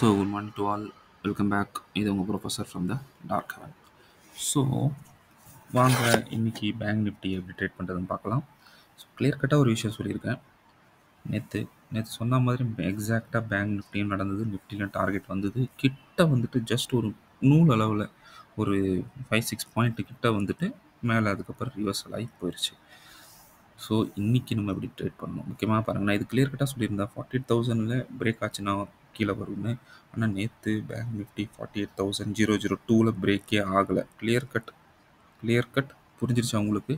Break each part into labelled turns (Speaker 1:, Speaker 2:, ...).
Speaker 1: So good morning to all, welcome back. இது உங்கள் professor from the dark heaven. So வாங்க இன்னைக்கு bank Nifty எப்படி ட்ரேட் பண்ணுறதுன்னு பார்க்கலாம். ஸோ கிளியர் கட்டாக ஒரு விஷயம் சொல்லியிருக்கேன். நேற்று சொன்ன மாதிரி எக்ஸாக்டாக பேங்க் நிஃப்டியும் நடந்தது. நிஃப்டியில் டார்கெட் வந்தது. கிட்ட வந்துட்டு ஜஸ்ட் ஒரு நூல் அளவில் ஒரு 5-6 பாயிண்ட் கிட்ட வந்துட்டு மேலே அதுக்கப்புறம் ரிவர்சல் ஆகி போயிடுச்சு. ஸோ இன்றைக்கி நம்ம எப்படி ட்ரேட் பண்ணணும் முக்கியமாக பாருங்கள். நான் இது கிளியர் கட்டாக சொல்லியிருந்தேன் 48,000 பிரேக் ஆச்சுன்னா கீழே வரும்னு. ஆனால் நேற்று பேங்க் நிஃப்டி 48,002 பிரேக்கே ஆகலை. கிளியர் கட் புரிஞ்சிருச்சு அவங்களுக்கு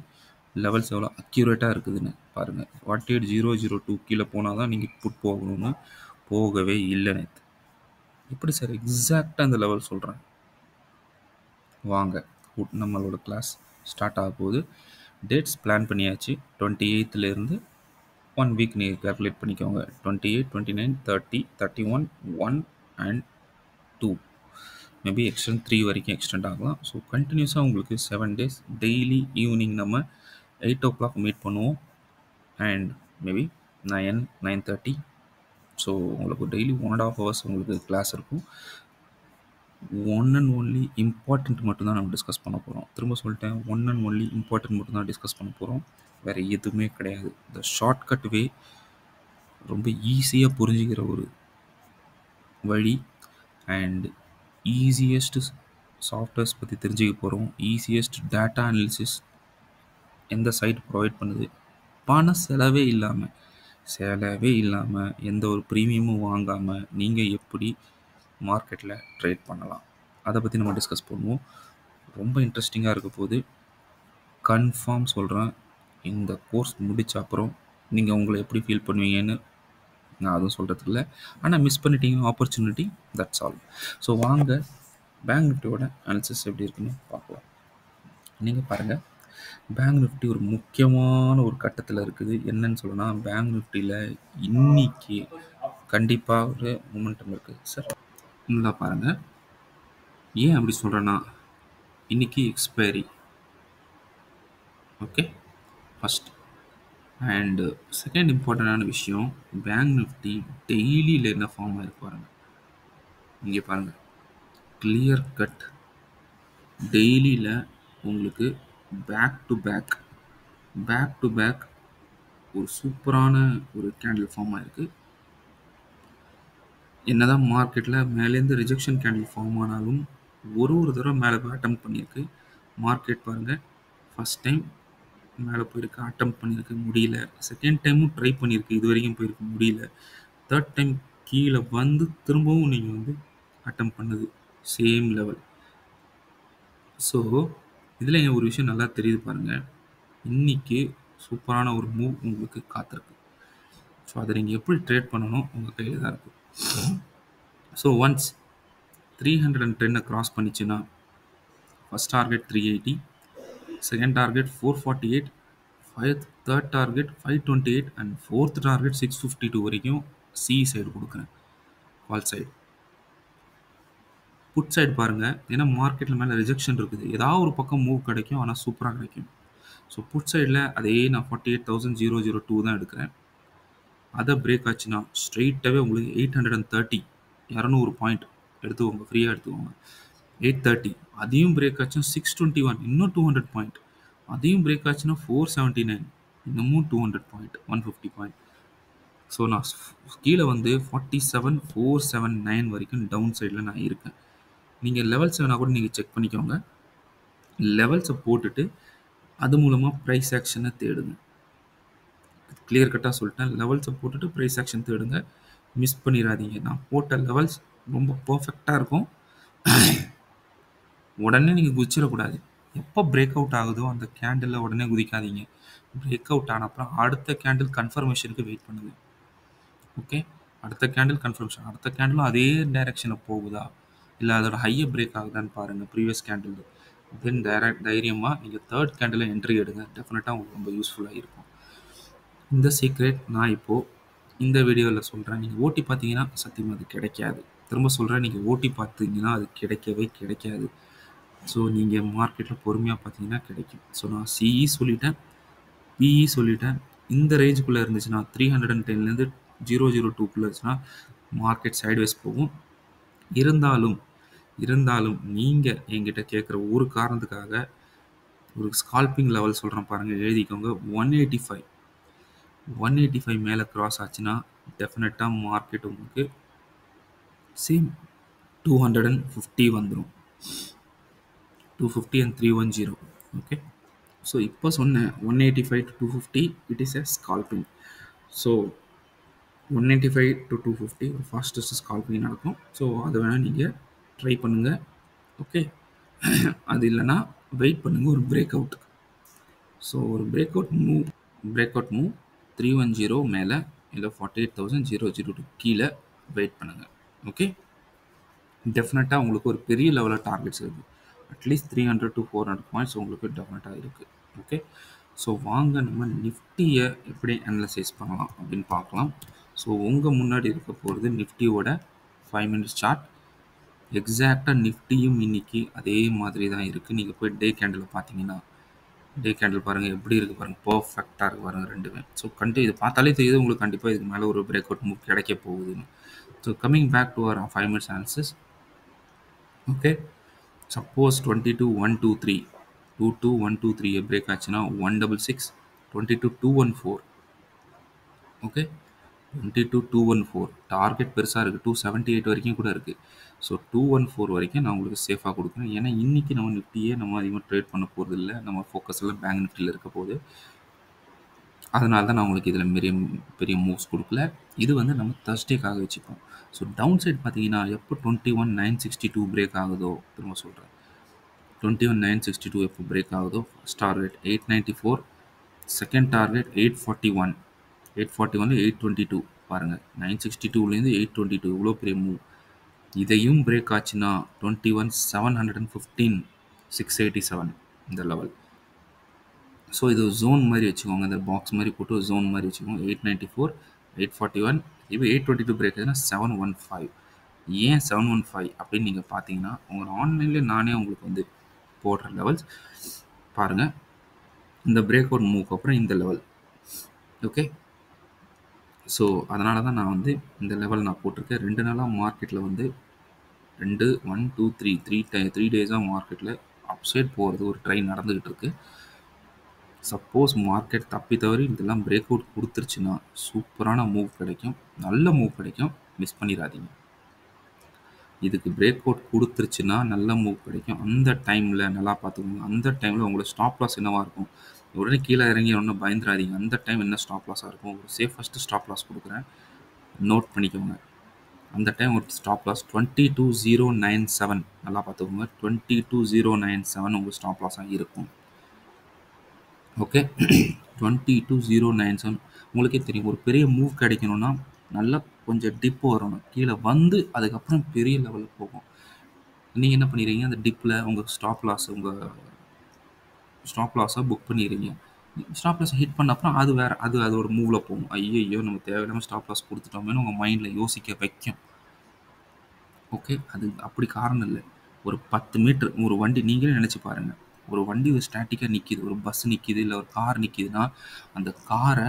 Speaker 1: லெவல்ஸ் எவ்வளோ அக்யூரேட்டாக இருக்குதுன்னு பாருங்கள். 48,002 கீழே போனால் தான் நீங்கள் புட் போகணும்னு போகவே இல்லை நேற்று. எப்படி சார் எக்ஸாக்டாக அந்த லெவல் சொல்கிறேன்? வாங்க நம்மளோட கிளாஸ் ஸ்டார்ட் ஆக போகுது. டேட்ஸ் பிளான் பண்ணியாச்சு. 28லேருந்து 1 வீக் நீங்கள் கால்குலேட் பண்ணிக்கோங்க. 28, 29, 30, 31, 1 and 2 மேபி எக்ஸ்டெண்ட் 3 வரைக்கும் எக்ஸ்டெண்ட் ஆகலாம். ஸோ கண்டினியூஸாக உங்களுக்கு 7 days டெய்லி ஈவினிங் நம்ம 8 o'clock மீட் பண்ணுவோம். And maybe 9:30. ஸோ உங்களுக்கு டெய்லி 1.5 hours உங்களுக்கு கிளாஸ் இருக்கும். ஒன் அண்ட் ஒன்லி இம்பார்ட்டண்ட் மட்டும்தான் நம்ம டிஸ்கஸ் பண்ண போகிறோம். திரும்ப சொல்லிட்டேன், ஒன் அண்ட் ஒன்லி இம்பார்ட்டண்ட் மட்டும்தான் டிஸ்கஸ் பண்ண போகிறோம். வேறு எதுவுமே கிடையாது. இந்த ஷார்ட்கட் வே, ரொம்ப ஈஸியாக புரிஞ்சுக்கிற ஒரு வழி அண்ட் ஈஸியஸ்ட் சாஃப்ட்வேர்ஸ் பற்றி தெரிஞ்சுக்க போகிறோம். ஈஸியஸ்ட் டேட்டா அனாலிசிஸ் எந்த சைட் ப்ரொவைட் பண்ணுது, பண செலவே இல்லாமல் எந்த ஒரு ப்ரீமியமும் வாங்காமல் நீங்கள் எப்படி மார்க்கெட்டில் ட்ரேட் பண்ணலாம், அதை பற்றி நம்ம டிஸ்கஸ் பண்ணுவோம். ரொம்ப இன்ட்ரெஸ்டிங்காக இருக்க போது. கன்ஃபார்ம் சொல்கிறேன், இந்த கோர்ஸ் முடித்த அப்புறம் நீங்கள் உங்களை எப்படி ஃபீல் பண்ணுவீங்கன்னு நான் அதுவும் சொல்கிறதுக்கு இல்லை. ஆனால் மிஸ் பண்ணிட்டீங்கன்னா ஆப்பர்ச்சுனிட்டி, தட்ஸ் ஆல். ஸோ வாங்க பேங்க் நிஃப்டியோட அனாலிசிஸ் எப்படி இருக்குன்னு பார்க்கலாம். நீங்கள் பாருங்கள், பேங்க் நிஃப்டி ஒரு முக்கியமான ஒரு கட்டத்தில் இருக்குது. என்னன்னு சொல்லணும்னா, பேங்க் நிஃப்டியில் இன்னைக்கு கண்டிப்பாக ஒரு மொமெண்டம் இருக்குது சார். நல்லா பாருங்கள், ஏன் அப்படி சொல்கிறேன்னா, இன்றைக்கி expiry, okay, first. And second இம்பார்ட்டண்டான விஷயம், பேங்க் நிஃப்டி டெய்லியில் என்ன ஃபார்ம் ஆகிருக்கு பாருங்கள். இங்கே பாருங்கள், கிளியர் கட் டெய்லியில் உங்களுக்கு பேக் டு பேக் ஒரு சூப்பரான ஒரு கேண்டில் ஃபார்ம் ஆகிருக்கு. என்னதான் மார்க்கெட்டில் மேலேருந்து ரிஜெக்ஷன் கேண்டில் ஃபார்ம் ஆனாலும் ஒரு தடவை மேலே போய் அட்டெம்ப்ட் பண்ணியிருக்கு. மார்க்கெட் பாருங்கள், ஃபஸ்ட் டைம் மேலே போயிருக்கு, அட்டெம்ப்ட் பண்ணியிருக்கு, முடியல. செகண்ட் டைமும் ட்ரை பண்ணியிருக்கு, இது வரைக்கும் போயிருக்கு, முடியல. தேர்ட் டைம் கீழே வந்து திரும்பவும் நீங்கள் வந்து அட்டெம்ப்ட் பண்ணுது, சேம் லெவல். ஸோ இதில் ஒரு விஷயம் நல்லா தெரியுது பாருங்கள், இன்றைக்கி சூப்பரான ஒரு மூவ் உங்களுக்கு காத்திருக்கு. ஸோ அதை நீங்கள் எப்படி ட்ரேட் பண்ணணும் உங்கள் கையில் தான் இருக்குது. ஸோ ஒன்ஸ் 310 கிராஸ் பண்ணிச்சுன்னா, first target 380, second target 448, third target 528 and fourth target 652 வரைக்கும் சி சைடு கொடுக்குறேன். கால் சைடு, புட் சைடு பாருங்கள். ஏன்னா மார்க்கெட்டில் மேலே ரிஜெக்ஷன் இருக்குது, ஏதாவது ஒரு பக்கம் மூவ் கிடைக்கும், ஆனால் சூப்பராக கிடைக்கும். ஸோ புட் சைடில் அதே நான் 48,002 தான் எடுக்கிறேன். அதை பிரேக் ஆச்சுன்னா ஸ்ட்ரெயிட்டாகவே உங்களுக்கு 830, 200 பாயிண்ட் எடுத்துக்கோங்க, ஃப்ரீயாக எடுத்துக்கோங்க. 830 அதையும் பிரேக் ஆச்சுன்னா 621, இன்னும் 200 பாயிண்ட். அதையும் பிரேக் ஆச்சுன்னா 479, இன்னமும் 200 பாயிண்ட், 150 பாயிண்ட். ஸோ நான் கீழே வந்து 47,479 வரைக்கும் டவுன் சைடில் நான் இருக்கேன். நீங்கள் லெவல்ஸ் வேணால் கூட நீங்கள் செக் பண்ணிக்கோங்க. லெவல்ஸை போட்டுட்டு அது மூலமாக ப்ரைஸ் ஆக்ஷனை தேடுங்க. கிளியர் கட்டாக சொல்லிட்டேன், லெவல்ஸை போட்டுட்டு ப்ரைஸ் ஆக்ஷன் தேடுங்க, மிஸ் பண்ணிடாதீங்க. நான் போட்ட லெவல்ஸ் ரொம்ப பர்ஃபெக்டாக இருக்கும். உடனே நீங்கள் குதிச்சிடக்கூடாது. எப்போ பிரேக் அவுட் ஆகுதோ அந்த கேண்டிலில் உடனே குதிக்காதீங்க. பிரேக் அவுட் ஆன அப்புறம் அடுத்த கேண்டில் கன்ஃபர்மேஷனுக்கு வெயிட் பண்ணுங்க. ஓகே, அடுத்த கேண்டில் கன்ஃபர்மேஷன், அடுத்த கேண்டிலும் அதே டைரெக்ஷனில் போகுதா இல்லை அதோட ஹையை பிரேக் ஆகுதான்னு பாருங்கள் ப்ரீவியஸ் கேண்டில். தென் தைரியமாக நீங்கள் தேர்ட் கேண்டில் என்ட்ரி எடுங்க. டெஃபினட்டாக உங்களுக்கு ரொம்ப யூஸ்ஃபுல்லாக இருக்கும். இந்த சீக்ரெட் நான் இப்போது இந்த வீடியோவில் சொல்கிறேன். நீங்கள் ஓட்டி பார்த்தீங்கன்னா சத்தியமாக அது கிடைக்காது. திரும்ப சொல்கிறேன், நீங்கள் ஓட்டி பார்த்தீங்கன்னா அது கிடைக்காது. ஸோ நீங்கள் மார்க்கெட்டில் பொறுமையாக பார்த்தீங்கன்னா கிடைக்கும். ஸோ நான் சிஇ சொல்லிட்டேன், பிஇ சொல்லிட்டேன். இந்த ரேஞ்சுக்குள்ளே இருந்துச்சுன்னா 310லேருந்து 002க்குள்ளே இருந்துச்சுன்னா மார்க்கெட் சைட்வேஸ் போகும். இருந்தாலும் இருந்தாலும் நீங்கள் என்கிட்ட கேட்குற ஒரு காரணத்துக்காக ஒரு ஸ்கால்பிங் லெவல் சொல்கிறேன் பாருங்கள், எழுதிக்கோங்க. 185 185 மேலே கிராஸ் ஆச்சுன்னா டெஃபினட்டாக மார்க்கெட் உங்களுக்கு சேம் 250 வந்துடும். 250 and 310. ஓகே. ஸோ இப்போ சொன்னேன் 185 to 250 it is a scalping. So 195 to 250 ஒரு ஃபாஸ்டஸ்ட் ஸ்கால்பிங் நடக்கும். ஸோ அதை வேணால் நீங்கள் ட்ரை பண்ணுங்கள். ஓகே. அது இல்லைன்னா வெயிட் பண்ணுங்கள் ஒரு பிரேக் அவுட். ஸோ ஒரு பிரேக் அவுட் மூவ் 310 மேலே இல்லை 48,002 கீழே வெயிட் பண்ணுங்கள். ஓகே. டெஃபினட்டாக உங்களுக்கு ஒரு பெரிய லெவலில் டார்கெட்ஸ் இருக்குது. அட்லீஸ்ட் 300 to 400 பாயிண்ட்ஸ் உங்களுக்கு டெஃபினட்டாக இருக்குது. ஓகே. ஸோ வாங்க நம்ம நிஃப்டியை எப்படி அனலைசைஸ் பண்ணலாம் அப்படின்னு பார்க்கலாம். ஸோ உங்கள் முன்னாடி இருக்க போகிறது நிஃப்டியோட 5 minutes சார்ட். எக்ஸாக்டாக நிஃப்டியும் இன்னைக்கு அதே மாதிரி தான் இருக்குது. நீங்கள் போய் டே கேண்டில் பார்த்தீங்கன்னா டே கேண்டில் பாருங்கள் எப்படி இருக்குது பாருங்கள், பர்ஃபெக்டாக இருக்குது பாருங்கள் ரெண்டுமே. ஸோ இது பார்த்தாலே தெரியுது உங்களுக்கு கண்டிப்பாக இதுக்கு மேலே ஒரு பிரேக் அவுட் மூவ் கிடைக்க போகுதுன்னு. So coming back to our 5 minutes analysis. Okay. Suppose 22,123 break ஆச்சுன்னா 166, 22,214. ஓகே. 22,214 டார்கெட் பெருசாக இருக்குது, 278 வரைக்கும் கூட இருக்குது. ஸோ 214 வரைக்கும் நான் உங்களுக்கு சேஃபாக கொடுக்குறேன். ஏன்னா இன்றைக்கி நம்ம நிஃப்டியே நம்ம அதிகமாக ட்ரேட் பண்ண போகிறது இல்லை. நம்ம ஃபோக்கஸ் எல்லாம் பேங்க் நிஃப்டியில் இருக்க போகுது. அதனால தான் நான் உங்களுக்கு இதில் பெரிய மூவ்ஸ் கொடுக்கல. இது வந்து நம்ம தர்ஸ்டேக்காக வச்சுப்போம். ஸோ டவுன் சைட் பார்த்தீங்கன்னா எப்போ 21,962 பிரேக் ஆகுதோ, திரும்ப சொல்கிறேன், 21,962 எப்போ பிரேக் ஆகுதோ, ஃபர்ஸ்ட் டார்கெட் 894, செகண்ட் டார்கெட் 841, 841 822 பாருங்கள். 962லேருந்து 822 இவ்வளோ பெரிய மூவ். இதையும் பிரேக் ஆச்சுன்னா 21,715, 687 இந்த லெவல். ஸோ இது ஜோன் மாதிரி வச்சுக்கோங்க, இந்த பாக்ஸ் மாதிரி போட்டு ஒரு ஜோன் மாதிரி வச்சுக்கோங்க. 894, 841, இப்போ 822 பிரேக் ஆச்சுன்னா 715. ஏன் 715 அப்படின்னு நீங்கள் பார்த்தீங்கன்னா உங்கள் ஆன்லைனில் நானே உங்களுக்கு வந்து போடுற லெவல்ஸ் பாருங்கள். இந்த பிரேக் அவுட் மூவ்க்கு அப்புறம் இந்த லெவல். ஓகே. ஸோ அதனால தான் நான் வந்து இந்த லெவல் நான் போட்டிருக்கேன். 2 நாளாக மார்க்கெட்டில் வந்து 1 2 3 டேஸாக மார்க்கெட்டில் அப்சைட் போகிறது ஒரு ட்ரெயின் நடந்துக்கிட்டு இருக்கு. சப்போஸ் மார்க்கெட் தப்பி தவறி இதெல்லாம் பிரேக் அவுட் கொடுத்துருச்சுன்னா சூப்பரான மூவ் கிடைக்கும், நல்ல மூவ் கிடைக்கும், மிஸ் பண்ணிடாதீங்க. இதுக்கு பிரேக் அவுட் கொடுத்துருச்சுன்னா நல்ல மூவ் கிடைக்கும். அந்த டைமில் நல்லா பார்த்துக்கோங்க. அந்த டைமில் உங்களோட ஸ்டாப் லாஸ் என்னவாக இருக்கும், உடனே கீழே இறங்கி ஒன்றும் பயந்துடாதீங்க. அந்த டைம் என்ன ஸ்டாப் லாஸாக இருக்கும், ஒரு சேஃபஸ்ட்டு ஸ்டாப் லாஸ் கொடுக்குறேன், நோட் பண்ணிக்கோங்க. அந்த டைம் ஒரு ஸ்டாப் லாஸ் 22,097 நல்லா பார்த்துக்கோங்க. 22,097 உங்கள் ஸ்டாப் லாஸாக இருக்கும். ஓகே. 22,097 உங்களுக்கே தெரியும். ஒரு பெரிய மூவ் கிடைக்கணும்னா நல்லா கொஞ்சம் டிப்பு வரணும், கீழே வந்து அதுக்கப்புறம் பெரிய லெவலில் போகும். நீங்கள் என்ன பண்ணிடுறீங்க, அந்த டிப்பில் உங்கள் ஸ்டாப் லாஸை புக் பண்ணிடுறீங்க. ஸ்டாப் லாஸ் ஹிட் பண்ண அப்புறம் அது வேறு, அதோட மூவில் போகும். ஐயோ நம்ம தேவையில்லாமல் ஸ்டாப் லாஸ் கொடுத்துட்டோமேனு உங்கள் மைண்டில் யோசிக்க வைக்கும். ஓகே. அது அப்படி காரணம் இல்லை. ஒரு 10 மீட்டர் ஒரு வண்டி நீங்களே நினச்சி பாருங்கள். ஒரு வண்டி ஒரு ஸ்டாட்டிக்காக நிற்கிது, ஒரு பஸ் நிற்கிது, இல்லை ஒரு கார் நிற்கிதுன்னா அந்த காரை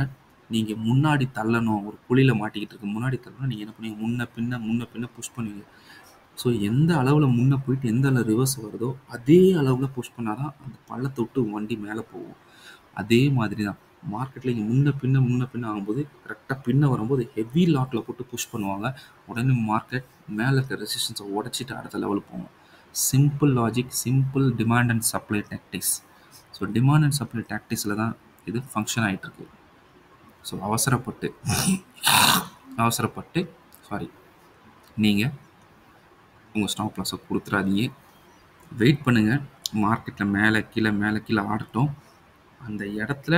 Speaker 1: நீங்கள் முன்னாடி தள்ளணும். ஒரு குழியில் மாட்டிக்கிட்டு இருக்கு, முன்னாடி தள்ளணும். நீங்கள் என்ன பண்ணுவீங்க, முன்ன பின்ன புஷ் பண்ணுவீங்க. ஸோ எந்த அளவில் முன்னே போயிட்டு எந்த அளவு ரிவர்ஸ் வருதோ அதே அளவில் புஷ் பண்ணால் தான் அந்த பள்ளத்தை விட்டு வண்டி மேலே போகும். அதே மாதிரி தான் மார்க்கெட்டில் இங்கே முன்ன பின்ன ஆகும்போது கரெக்டாக பின்ன வரும்போது ஹெவி லாட்டில் போட்டு புஷ் பண்ணுவாங்க. உடனே மார்க்கெட் மேலே இருக்க ரெசிஸ்டன்ஸை உடச்சிட்டு அடுத்த லெவலுக்கு போகும். Simple logic, simple demand and supply tactics. So demand and supply டாக்டிக்ஸில் தான் இது ஃபங்க்ஷன் ஆகிட்டுருக்கு. ஸோ அவசரப்பட்டு நீங்கள் உங்கள் ஸ்டாப் லாஸை கொடுத்துடாதீங்க. வெயிட் பண்ணுங்கள். மார்க்கெட்டில் மேலே கீழே ஆடட்டும். அந்த இடத்துல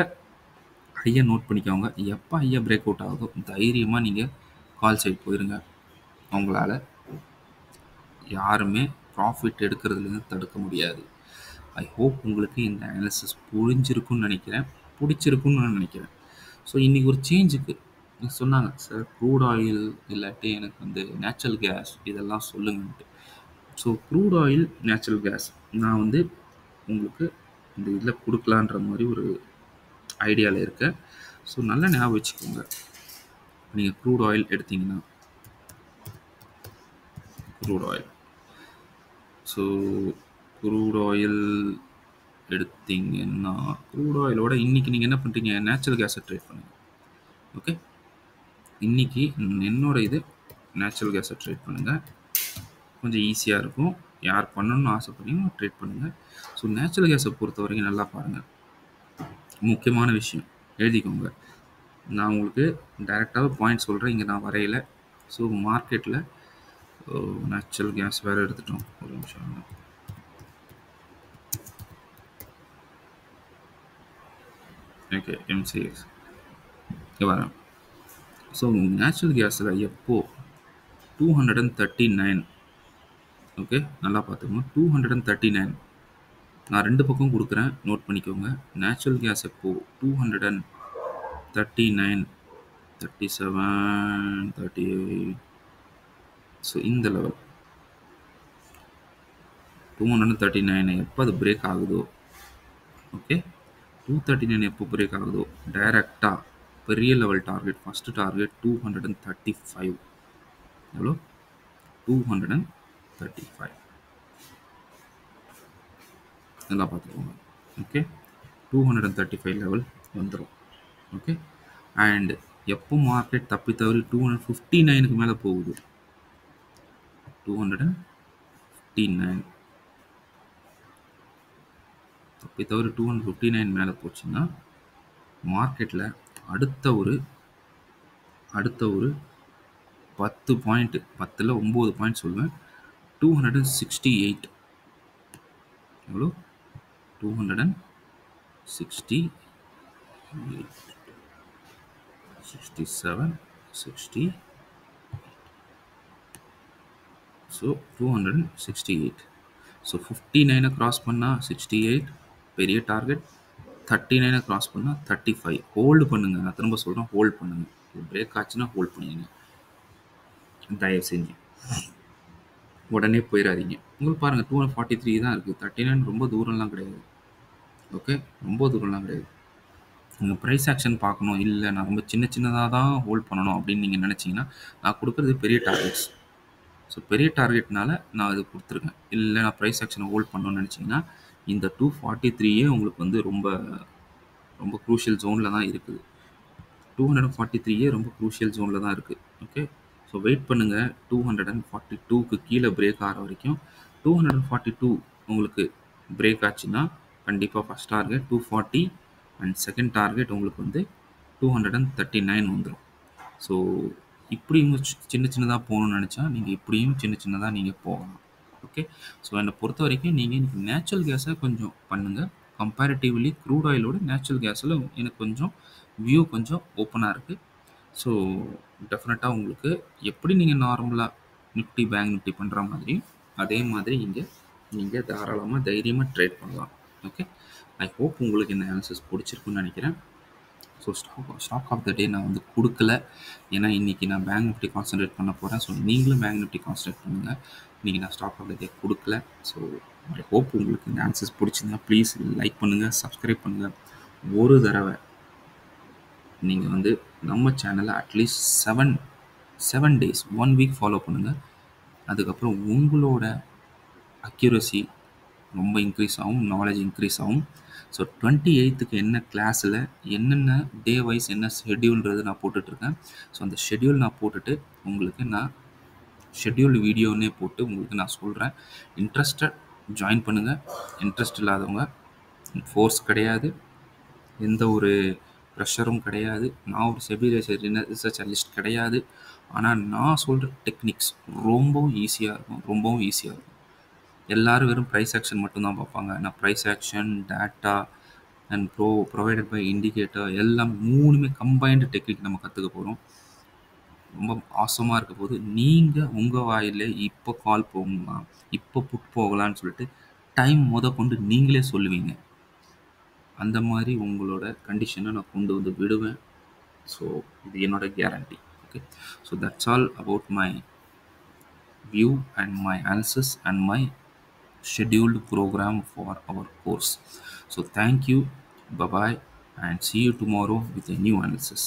Speaker 1: ஹையை நோட் பண்ணிக்கோங்க. எப்போ ஹையை பிரேக் அவுட் ஆகுதோ தைரியமாக நீங்கள் கால் சைட் போயிருங்க. உங்களால் யாருமே ப்ராஃபிட் எடுக்கிறதுலேருந்து தடுக்க முடியாது. ஐ ஹோப் உங்களுக்கு இந்த அனாலிசிஸ் பிடிச்சிருக்குன்னு நினைக்கிறேன். ஸோ இன்றைக்கி ஒரு சேஞ்சுக்கு சொன்னாங்க, சார் க்ரூட் ஆயில் இல்லாட்டி எனக்கு வந்து நேச்சுரல் கேஸ் இதெல்லாம் சொல்லுங்கன்ட்டு. So crude oil, natural gas நான் வந்து உங்களுக்கு இந்த இதில் கொடுக்கலான்ற மாதிரி ஒரு ஐடியாவில் இருக்கேன். ஸோ நல்லா ஞாபகம் வச்சுக்கோங்க. நீங்கள் க்ரூட் ஆயில் எடுத்தீங்கன்னா க்ரூட் ஆயில். ஸோ க்ரூட் ஆயில் எடுத்தீங்கன்னா க்ரூட் ஆயிலோட இன்றைக்கி நீங்கள் என்ன பண்ணுறீங்க, நேச்சுரல் கேஸை ட்ரேட் பண்ணுங்கள். ஓகே, இன்றைக்கி என்னோட இது நேச்சுரல் கேஸை ட்ரேட் பண்ணுங்கள், கொஞ்சம் ஈஸியாக இருக்கும். யார் பண்ணணும்னு ஆசைப்படுறீங்களோ ட்ரேட் பண்ணுங்கள். ஸோ நேச்சுரல் கேஸை பொறுத்த வரைக்கும் நல்லா பாருங்கள், முக்கியமான விஷயம் எழுதிக்கோங்க. நான் உங்களுக்கு டைரெக்டாக பாயிண்ட் சொல்கிறேன், இங்கே நான் வரையலை. ஸோ மார்க்கெட்டில் நேச்சுரல் கேஸ் வேறு எடுத்துட்டோம், ஒரு நிமிஷம். ஓகே, எம்சிஎஸ் இங்கே வரேன். ஸோ நேச்சுரல் கேஸில் எப்போது 239, ஓகே நல்லா பார்த்துக்கோங்க, 239 நான் 2 பக்கம் கொடுக்குறேன், நோட் பண்ணிக்கோங்க. நேச்சுரல் கேஸ் எப்போது 239, 37, 38, ஸோ இந்த லெவல் 239 எப்போ அது பிரேக் ஆகுதோ, ஓகே 239 எப்போ பிரேக் ஆகுதோ டைரெக்டாக பெரிய லெவல் டார்கெட், ஃபஸ்ட்டு டார்கெட் 235. எவ்வளோ? 235 நல்லா பார்த்துக்கோங்க. ஓகே, 235 லெவல் வந்துடும். ஓகே, அண்ட் எப்போ மார்க்கெட் தப்பி தவறி 259க்கு மேலே போகுது, 259 தப்பி தவறி 259 மேலே போச்சுன்னா மார்க்கெட்டில் அடுத்த ஒரு 10 பாயிண்ட், 10ல் 9 பாயிண்ட் சொல்லுவேன், 268. எவ்வளோ? 268, 67, 60. ஸோ 268. ஸோ 59 கிராஸ் பண்ணால் 68 பெரிய டார்கெட், 39 கிராஸ் பண்ணால் 35. ஹோல்டு பண்ணுங்கள், நான் திரும்ப சொல்கிறேன், ஹோல்டு பண்ணுங்கள். பிரேக் ஆச்சுன்னா ஹோல்ட் பண்ணிடுங்க தயவு செஞ்சு, உடனே போயிடாதீங்க. உங்களுக்கு பாருங்கள் 243 தான் இருக்குது, 39 ரொம்ப தூரம்லாம் கிடையாது. ஓகே, ரொம்ப தூரம்லாம் கிடையாது. நீங்கள் ப்ரைஸ் ஆக்ஷன் பார்க்கணும், இல்லை நான் ரொம்ப சின்னதாக தான் ஹோல்ட் பண்ணணும் அப்படின்னு நீங்கள் நினச்சிங்கன்னா நான் கொடுக்குறது பெரிய டார்கெட்ஸ். ஸோ பெரிய டார்கெட்னால நான் அது கொடுத்துருக்கேன். இல்லை நான் ப்ரைஸ் ஆக்ஷனை ஹோல்ட் பண்ணணும்னு நினச்சிங்கன்னா இந்த 243 உங்களுக்கு வந்து ரொம்ப ரொம்ப க்ரூஷியல் ஜோனில் தான் இருக்குது. 243 ரொம்ப க்ரூஷியல் ஜோனில் தான் இருக்குது. ஓகே, ஸோ வெயிட் பண்ணுங்கள், 242க்கு கீழே பிரேக் ஆகிற வரைக்கும். 242 உங்களுக்கு பிரேக் ஆச்சுன்னா கண்டிப்பாக first target 240 and second target உங்களுக்கு வந்து 239 வந்துடும். ஸோ இப்படியும் சின்னதாக போகணும்னு நினச்சா நீங்கள் இப்படியும் சின்னதாக நீங்கள் போகலாம். ஓகே, ஸோ என்னை பொறுத்த வரைக்கும் நீங்கள் எனக்கு நேச்சுரல் கேஸை கொஞ்சம் பண்ணுங்கள். கம்பேரிட்டிவ்லி க்ரூட் ஆயிலோட நேச்சுரல் கேஸில் எனக்கு கொஞ்சம் வியூ கொஞ்சம் ஓப்பனாக இருக்குது. ஸோ டெஃபினட்டாக உங்களுக்கு எப்படி நீங்கள் நார்மலாக நிஃப்டி பேங்க் நிஃப்டி பண்ணுற மாதிரி அதே மாதிரி இங்கே நீங்கள் தாராளமாக தைரியமாக ட்ரேட் பண்ணலாம். ஓகே, ஐ ஹோப் உங்களுக்கு இந்த அனாலிசிஸ் பிடிச்சிருக்குன்னு நினைக்கிறேன். ஸோ ஸ்டாக் ஆஃப் த டே நான் வந்து கொடுக்கல, ஏன்னா இன்றைக்கி நான் பேங்க் நிஃப்டி கான்சன்ட்ரேட் பண்ண போகிறேன். ஸோ நீங்களும் பேங்க் நிஃப்டி கான்சன்ட்ரேட் பண்ணுங்கள். இன்றைக்கி நான் ஸ்டாக் ஆஃப் த டே கொடுக்கல. ஸோ ஐ ஹோப் உங்களுக்கு இந்த ஆன்சர்ஸ் பிடிச்சிருந்தா ப்ளீஸ் லைக் பண்ணுங்கள், சப்ஸ்கிரைப் பண்ணுங்கள். ஒரு தடவை நீங்கள் வந்து நம்ம சேனலை அட்லீஸ்ட் 7 days 1 week ஃபாலோ பண்ணுங்கள். அதுக்கப்புறம் உங்களோட அக்யூரசி ரொம்ப இன்க்ரீஸ் ஆகும், நாலேஜ் இன்க்ரீஸ் ஆகும். ஸோ 28க்கு என்ன கிளாஸில் என்னென்ன டே வைஸ் என்ன ஷெட்யூல்ன்றது நான் போட்டுட்ருக்கேன். ஸோ அந்த ஷெட்யூல் நான் போட்டுட்டு உங்களுக்கு நான் ஷெட்யூல்டு வீடியோன்னே போட்டு உங்களுக்கு நான் சொல்கிறேன். இன்ட்ரெஸ்டட் ஜாயின் பண்ணுங்கள். இன்ட்ரெஸ்ட் இல்லாதவங்க, ஃபோர்ஸ் கிடையாது, எந்த ஒரு ப்ரெஷரும் கிடையாது. நான் ஒரு செபி ரிசர்ச் அனலிஸ்ட் கிடையாது. ஆனால் நான் சொல்கிற டெக்னிக்ஸ் ரொம்பவும் ஈஸியாக இருக்கும். எல்லோரும் வெறும் ப்ரைஸ் ஆக்ஷன் மட்டும்தான் பார்ப்பாங்க. நான் price action, data and provided by indicator எல்லாம் 3மே கம்பைன்டு டெக்னிக் நம்ம கற்றுக்க போகிறோம். ரொம்ப ஆசமாக இருக்க போது நீங்கள் உங்கள் வாயிலே இப்போ கால் போகலாம், இப்போ புட் போகலான்னு சொல்லிட்டு டைம் கொண்டு நீங்களே சொல்லுவீங்க. அந்த மாதிரி உங்களோட கண்டிஷனை நான் கொண்டு வந்து விடுவேன். ஸோ இது என்னோட guarantee. Okay, so that's all about my view and my analysis and my scheduled program for our course. So thank you, bye bye, and see you tomorrow with a new analysis.